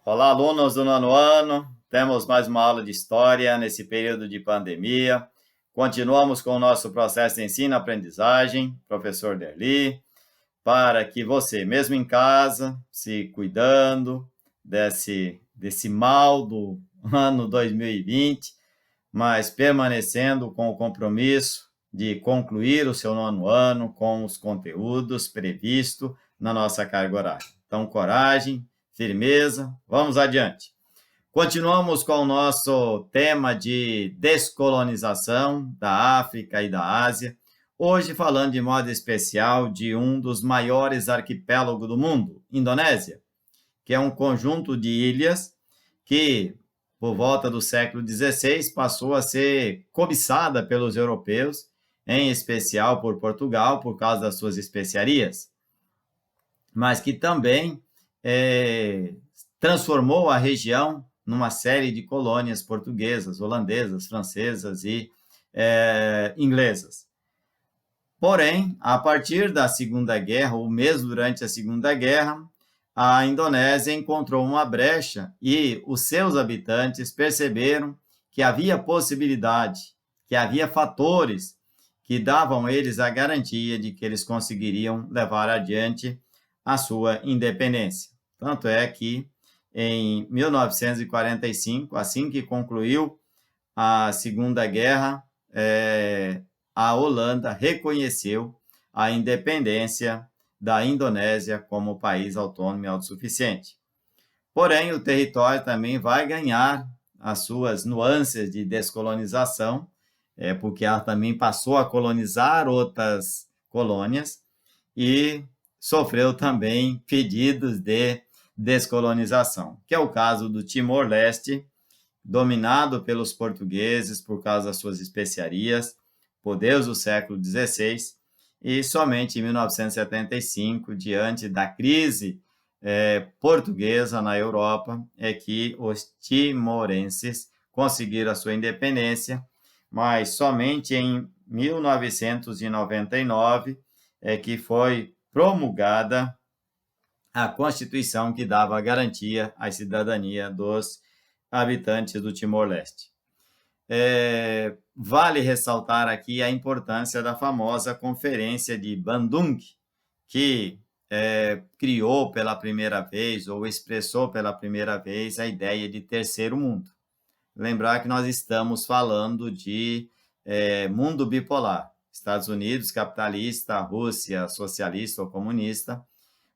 Olá, alunos do nono ano. Temos mais uma aula de história nesse período de pandemia. Continuamos com o nosso processo de ensino-aprendizagem, professor Derli, para que você, mesmo em casa, se cuidando desse mal do ano 2020, mas permanecendo com o compromisso de concluir o seu nono ano com os conteúdos previstos na nossa carga horária. Então, coragem, firmeza, vamos adiante. Continuamos com o nosso tema de descolonização da África e da Ásia, hoje falando de modo especial de um dos maiores arquipélagos do mundo, Indonésia, que é um conjunto de ilhas que, por volta do século XVI, passou a ser cobiçada pelos europeus, em especial por Portugal, por causa das suas especiarias, mas que também transformou a região numa série de colônias portuguesas, holandesas, francesas e inglesas. Porém, a partir da Segunda Guerra, ou mesmo durante a Segunda Guerra, a Indonésia encontrou uma brecha e os seus habitantes perceberam que havia possibilidade, que havia fatores que davam a eles a garantia de que eles conseguiriam levar adiante a sua independência. Tanto é que, em 1945, assim que concluiu a Segunda Guerra, a Holanda reconheceu a independência da Indonésia como país autônomo e autossuficiente. Porém, o território também vai ganhar as suas nuances de descolonização, porque ela também passou a colonizar outras colônias e sofreu também pedidos de descolonização, que é o caso do Timor-Leste, dominado pelos portugueses por causa das suas especiarias, poderes do século XVI, e somente em 1975, diante da crise portuguesa na Europa, é que os timorenses conseguiram a sua independência, mas somente em 1999 é que foi promulgada a Constituição que dava garantia à cidadania dos habitantes do Timor-Leste. Vale ressaltar aqui a importância da famosa Conferência de Bandung, que criou pela primeira vez, ou expressou pela primeira vez, a ideia de terceiro mundo. Lembrar que nós estamos falando de mundo bipolar. Estados Unidos capitalista, Rússia socialista ou comunista,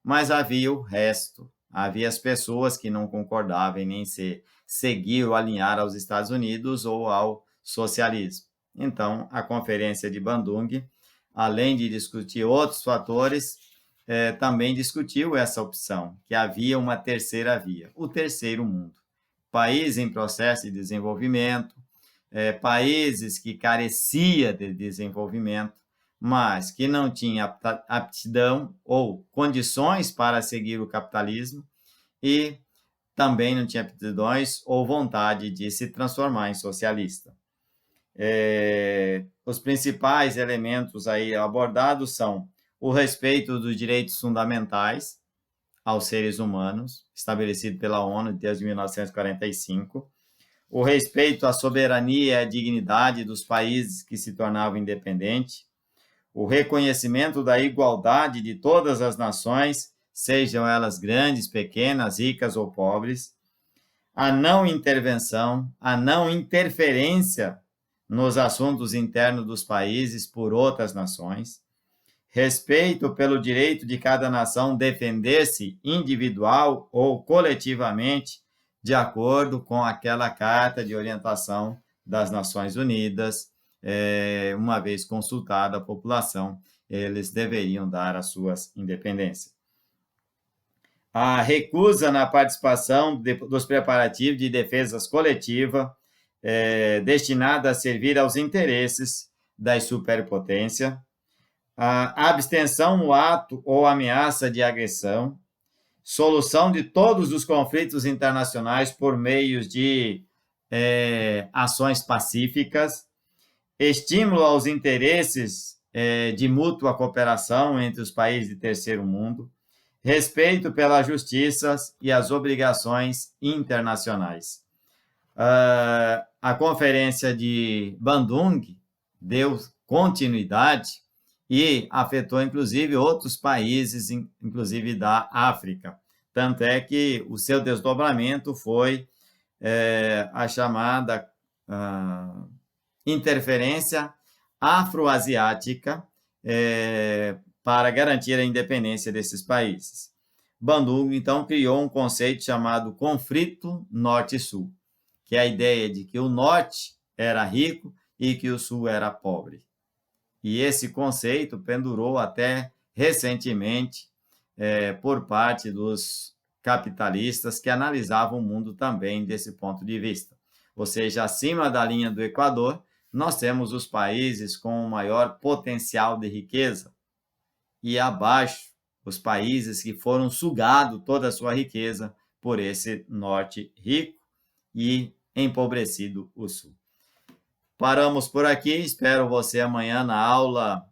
mas havia o resto, havia as pessoas que não concordavam em nem seguir ou alinhar aos Estados Unidos ou ao socialismo. Então, a Conferência de Bandung, além de discutir outros fatores, também discutiu essa opção, que havia uma terceira via, o terceiro mundo. Países em processo de desenvolvimento, países que careciam de desenvolvimento, mas que não tinha aptidão ou condições para seguir o capitalismo e também não tinha aptidões ou vontade de se transformar em socialista. Os principais elementos aí abordados são o respeito dos direitos fundamentais aos seres humanos, estabelecido pela ONU desde 1945, o respeito à soberania e à dignidade dos países que se tornavam independentes, o reconhecimento da igualdade de todas as nações, sejam elas grandes, pequenas, ricas ou pobres, a não intervenção, a não interferência nos assuntos internos dos países por outras nações, respeito pelo direito de cada nação defender-se individual ou coletivamente de acordo com aquela Carta de Orientação das Nações Unidas. Uma vez consultada a população, eles deveriam dar as suas independências. A recusa na participação dos preparativos de defesa coletiva destinada a servir aos interesses das superpotências, a abstenção no ato ou ameaça de agressão, solução de todos os conflitos internacionais por meios de ações pacíficas, estímulo aos interesses de mútua cooperação entre os países de terceiro mundo, respeito pelas justiças e as obrigações internacionais. A Conferência de Bandung deu continuidade e afetou, inclusive, outros países, inclusive da África. Tanto é que o seu desdobramento foi a chamada interferência afroasiática para garantir a independência desses países. Bandung, então, criou um conceito chamado conflito norte-sul, que é a ideia de que o norte era rico e que o sul era pobre. E esse conceito pendurou até recentemente por parte dos capitalistas que analisavam o mundo também desse ponto de vista. Ou seja, acima da linha do Equador, nós temos os países com o maior potencial de riqueza e abaixo os países que foram sugados toda a sua riqueza por esse norte rico e empobrecido o sul. Paramos por aqui, espero você amanhã na aula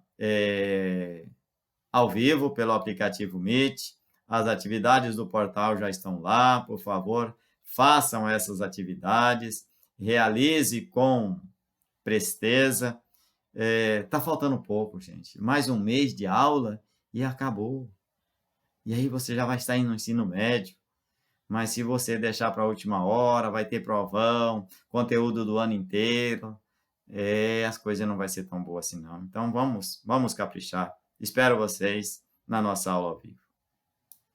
ao vivo pelo aplicativo Meet. As atividades do portal já estão lá, por favor, façam essas atividades, realize com presteza. Tá faltando pouco, gente. Mais um mês de aula e acabou. E aí você já vai estar no ensino médio. Mas se você deixar para a última hora, vai ter provão, conteúdo do ano inteiro, as coisas não vai ser tão boas assim, não. Então, vamos caprichar. Espero vocês na nossa aula ao vivo.